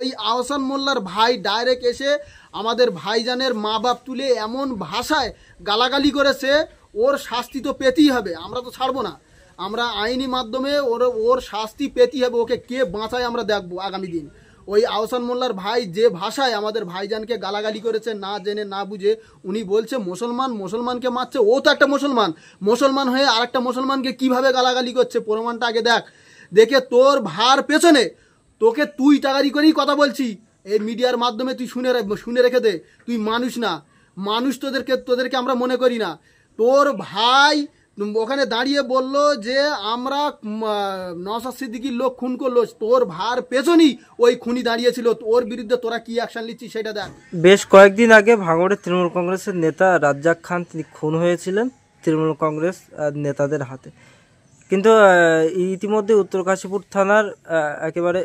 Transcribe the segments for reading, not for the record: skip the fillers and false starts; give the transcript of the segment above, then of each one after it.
ওই আহসান মোল্লার ভাই ডাইরেক্ট এসে আমাদের ভাইজানের মা বাপ তুলে এমন ভাষায় গালাগালি করেছে, ওর শাস্তি তো পেতেই হবে, আমরা তো ছাড়বো না। আমরা আইনি মাধ্যমে ওর শাস্তি পেতেই হবে। ওকে কে বাঁচায় আমরা দেখবো আগামী দিন। ওই আহসান মোল্লার ভাই যে ভাষায় আমাদের ভাইজানকে গালাগালি করেছে, না জেনে না বুঝে, উনি বলছে মুসলমানকে মারছে। ও তো একটা মুসলমান হয়ে আর একটা মুসলমানকে কিভাবে গালাগালি করছে প্রমাণটা আগে দেখে তোর ভার পেছনে তোকে তুই টাকারি করেই কথা বলছি এই মিডিয়ার মাধ্যমে, তুই শুনে রেখে দে। তুই মানুষ না, মানুষ তোদেরকে আমরা মনে করি না। তোর ভাই ওখানে দাঁড়িয়ে বলল যে আমরা নওশাদ সিদ্দিকীর লোক খুন করলো, তোর ভার পেছনই ওই খুনি দাঁড়িয়েছিল। ওর বিরুদ্ধে তোরা কি অ্যাকশন নিচ্ছিস সেটা দেখ। বেশ কয়েকদিন আগে ভাঙড়ের তৃণমূল কংগ্রেসের নেতা রাজ্জাক খান তিনি খুন হয়েছিলেন তৃণমূল কংগ্রেস নেতাদের হাতে। কিন্তু ইতিমধ্যে উত্তর কাশীপুর থানার একেবারে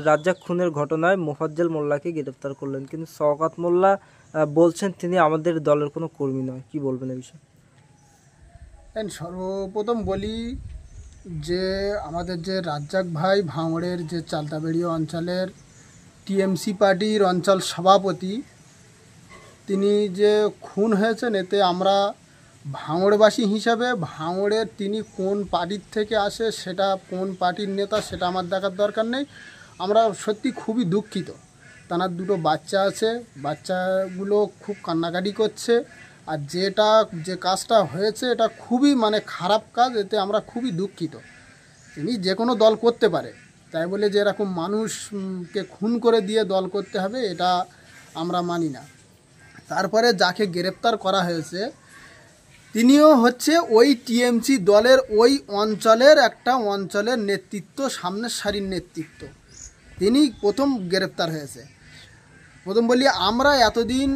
রাজ্জাক খুনের ঘটনায় মোফাজ্জল মোল্লাকে গ্রেফতার করলেন, কিন্তু শওকত মোল্লা বলছেন তিনি আমাদের দলের কোনো কর্মী নয়। কি বলবেন এই বিষয়ে? সর্বপ্রথম বলি যে আমাদের যে রাজ্জাক ভাই ভাঙড়ের যে চালতাবেড়িয়া অঞ্চলের টিএমসি পার্টির অঞ্চল সভাপতি, তিনি যে খুন হয়েছেন এতে আমরা ভাঙড়বাসী হিসাবে ভাঙড়ের তিনি কোন পার্টির থেকে আসে, সেটা কোন পার্টির নেতা সেটা আমার দেখার দরকার নেই। আমরা সত্যি খুবই দুঃখিত। তার দুটো বাচ্চা আছে, বাচ্চাগুলো খুব কান্নাকাটি করছে। আর যে কাজটা হয়েছে এটা খুবই খারাপ কাজ, এতে আমরা খুবই দুঃখিত। তিনি যে কোনো দল করতে পারে, তাই বলে যে এরকম মানুষকে খুন করে দিয়ে দল করতে হবে এটা আমরা মানি না। তারপরে যাকে গ্রেপ্তার করা হয়েছে তিনিও হচ্ছে ওই টিএমসি দলের ওই অঞ্চলের নেতৃত্ব, সামনের সারির নেতৃত্ব। তিনি প্রথম গ্রেপ্তার হয়েছে। প্রথম বলি আমরা এতদিন,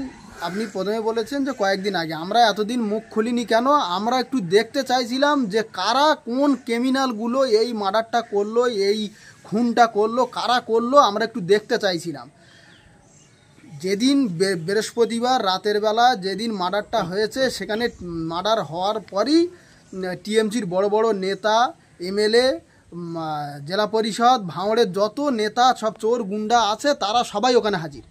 আপনি প্রথমে বলেছেন যে কয়েকদিন আগে, আমরা এতদিন মুখ খুলিনি কেন? আমরা একটু দেখতে চাইছিলাম যে কারা কোন ক্রিমিনালগুলো এই মার্ডারটা করলো, এই খুনটা করলো, কারা করলো, আমরা একটু দেখতে চাইছিলাম। যেদিন বৃহস্পতিবার রাতের বেলা যেদিন মার্ডারটা হয়েছে, সেখানে মার্ডার হওয়ার পরই টিএমসির বড় বড় নেতা, এমএলএ, জেলা পরিষদ, ভাঙড়ের যত নেতা, সব চোর গুন্ডা আছে তারা সবাই ওখানে হাজির।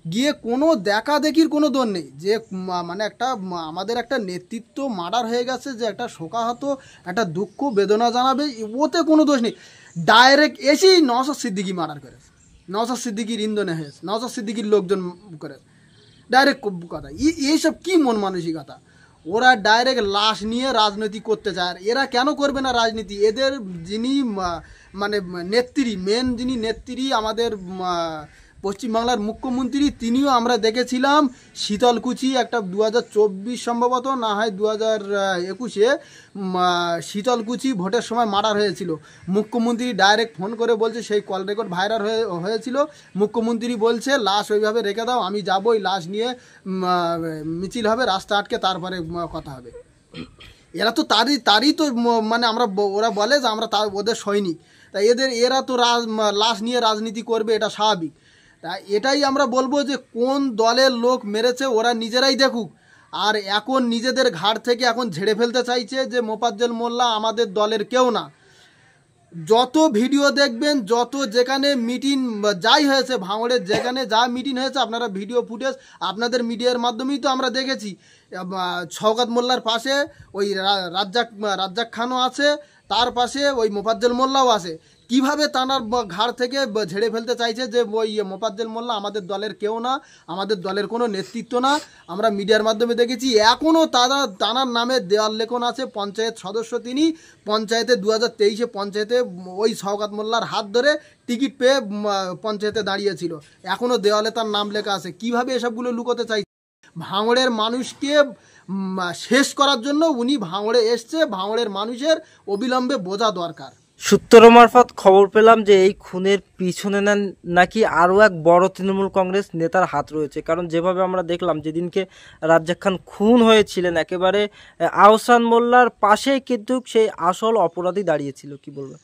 গিয়ে কোনো দেখাদেখির কোনো দোষ নেই যে আমাদের একটা নেতৃত্ব মার্ডার হয়ে গেছে, যে একটা শোকাহত, একটা দুঃখ বেদনা জানাবে, ওতে কোনো দোষ নেই। ডাইরেক্ট এসেই নওশাদ সিদ্দিকী মার্ডার করেছে, নওশাদ সিদ্দিকীর ইন্ধনে হয়েছে, নওশাদ সিদ্দিকীর লোকজন করে ডাইরেক্ট কথা। এইসব কি মন মানসিকতা? ওরা ডাইরেক্ট লাশ নিয়ে রাজনীতি করতে চায়। আর এরা কেন করবে না রাজনীতি? এদের যিনি মেন যিনি নেত্রী আমাদের পশ্চিমবাংলার মুখ্যমন্ত্রী, তিনিও আমরা দেখেছিলাম শীতলকুচি একটা 2024 সম্ভবত, না হয় 2021-এ শীতলকুচি ভোটের সময় মার্ডার হয়েছিল। মুখ্যমন্ত্রী ডাইরেক্ট ফোন করে বলছে, সেই কল রেকর্ড ভাইরাল হয়েছিল, মুখ্যমন্ত্রী বলছে লাশ ওইভাবে রেখে দাও, আমি যাবো, ওই লাশ নিয়ে মিছিল হবে, রাস্তা আটকে, তারপরে কথা হবে। এরা তো তারই তো ওরা বলে যে আমরা ওদের সৈনিক, তাই এরা তো লাশ নিয়ে রাজনীতি করবে, এটা স্বাভাবিক। তাই এটাই আমরা বলবো যে কোন দলের লোক মেরেছে ওরা নিজেরাই দেখুক। আর এখন নিজেদের ঘাট থেকে এখন ঝেড়ে ফেলতে চাইছে যে মোফাজ্জল মোল্লা আমাদের দলের কেউ না। যত ভিডিও দেখবেন, যত যেখানে মিটিং যাই হয়েছে, ভাঙড়ের যেখানে যা মিটিং হয়েছে, আপনারা ভিডিও ফুটেজ আপনাদের মিডিয়ার মাধ্যমেই তো আমরা দেখেছি। শওকত মোল্লার পাশে ওই রাজ্জাক খানও আছে, তার পাশে ওই মোফাজ্জল মোল্লাও আছে। কিভাবে তানার ঘাড় থেকে ঝেড়ে ফেলতে চাইছে যে ওই মোফাজ্জল মোল্লা আমাদের দলের কেউ না, আমাদের দলের কোনো নেতৃত্ব না, আমরা মিডিয়ার মাধ্যমে দেখেছি। এখনও তানার নামে দেওয়াল লেখন আছে, পঞ্চায়েত সদস্য তিনি, পঞ্চায়েতে 2023-এ পঞ্চায়েতে ওই শওকত মোল্লার হাত ধরে টিকিট পেয়ে পঞ্চায়েতে দাঁড়িয়েছিল, এখনও দেওয়ালে তার নাম লেখা আছে। কিভাবে এসবগুলো লুকোতে চাইছে? ভাঙড়ের মানুষকে শেষ করার জন্য উনি ভাঙড়ে এসছে, ভাঙড়ের মানুষের অবিলম্বে বোঝা দরকার। সূত্র মারফত খবর পেলাম যে এই খুনের পিছনে নাকি আরও এক বড় তৃণমূল কংগ্রেস নেতার হাত রয়েছে। কারণ যেভাবে আমরা দেখলাম যেদিনকে রাজ্জাক খান খুন হয়েছিলেন, একেবারে আহসান মোল্লার পাশে কিন্তু সেই আসল অপরাধী দাঁড়িয়েছিল। কি বলবেন?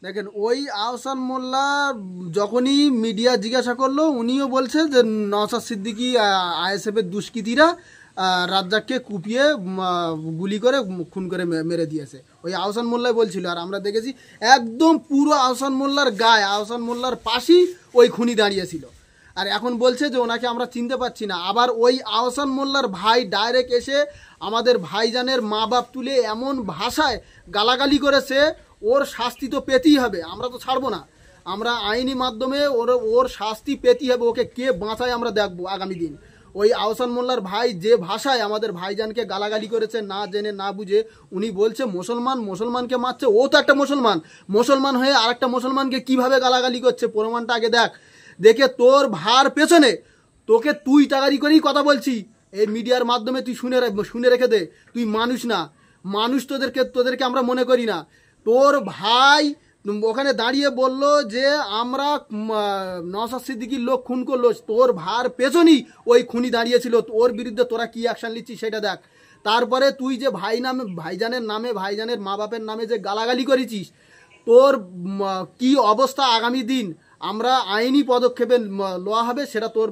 দেখেন, ওই আহসান মোল্লা যখনই মিডিয়া জিজ্ঞাসা করলো, উনিও বলছে যে নওশাদ সিদ্দিকী, আইএসএফের দুষ্কৃতীরা রাজ্জাককে কুপিয়ে গুলি করে খুন করে মেরে দিয়েছে। ওই আহসান মোল্লাই বলছিল, আর আমরা দেখেছি একদম পুরো আহসান মোল্লার গায়ে, আহসান মোল্লার পাশেই ওই খুনি দাঁড়িয়েছিল। আর এখন বলছে যে ওনাকে আমরা চিনতে পারছি না। আবার ওই আহসান মোল্লার ভাই ডাইরেক্ট এসে আমাদের ভাইজানের মা বাপ তুলে এমন ভাষায় গালাগালি করেছে, ওর শাস্তি তো পেতেই হবে, আমরা তো ছাড়বো না। আমরা আইনি মাধ্যমে ওর শাস্তি পেতেই হবে। ওকে কে বাঁচায় আমরা দেখবো আগামী দিন। ওই আহসান মোল্লার ভাই যে ভাষায় আমাদের ভাইজানকে গালাগালি করেছে, না জেনে না বুঝে, উনি বলছে মুসলমানকে মারছে। ও তো একটা মুসলমান হয়ে আরেকটা মুসলমানকে কিভাবে গালাগালি করছে প্রমাণটা আগে দেখ। দেখে তোর ভার পেছনে তোকে তুই তাগারি করেই কথা বলছি এই মিডিয়ার মাধ্যমে, তুই শুনে রেখে দে। তুই মানুষ না, মানুষ তোদেরকে আমরা মনে করি না। তোর ভাই ওখানে দাঁড়িয়ে বলল যে আমরা নওশাদ সিদ্দিকীর লোক খুন করলো, তোর ভার পেছনই ওই খুনি দাঁড়িয়েছিল। ওর বিরুদ্ধে তোরা কি অ্যাকশন নিচ্ছিস সেটা দেখ। তারপরে তুই যে ভাইজানের নামে, ভাইজানের মা বাপের নামে যে গালাগালি করেছিস, তোর কি অবস্থা আগামী দিন আমরা আইনি পদক্ষেপে লওয়া হবে, সেটা তোর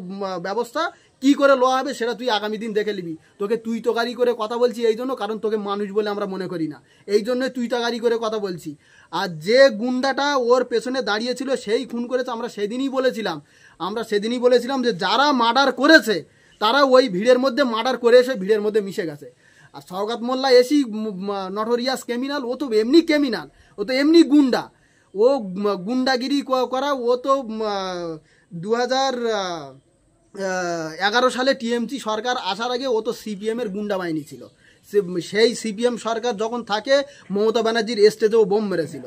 ব্যবস্থা কি করে লওয়া হবে সেটা তুই আগামী দিন দেখে নিবি। তোকে তুই তোকারি করে কথা বলছি এই জন্য, কারণ তোকে মানুষ বলে আমরা মনে করি না, এই জন্য তুই তোকারি করে কথা বলছি। আর যে গুন্ডাটা ওর পেছনে দাঁড়িয়েছিল সেই খুন করেছে, আমরা সেদিনই বলেছিলাম যে যারা মার্ডার করেছে তারা ওই ভিড়ের মধ্যে মার্ডার করে এসে ভিড়ের মধ্যে মিশে গেছে। আর শওকত মোল্লা এসি নটোরিয়াস ক্রিমিনাল, ও তো এমনি ক্রিমিনাল, ও তো এমনি গুন্ডা, ও গুন্ডাগিরি করা। ও তো 2011 সালে টিএমসি সরকার আসার আগে ও তো সিপিএমের গুন্ডা বাহিনী ছিল। সেই সিপিএম সরকার যখন থাকে মমতা ব্যানার্জির স্টেজেও বোম মেরেছিল।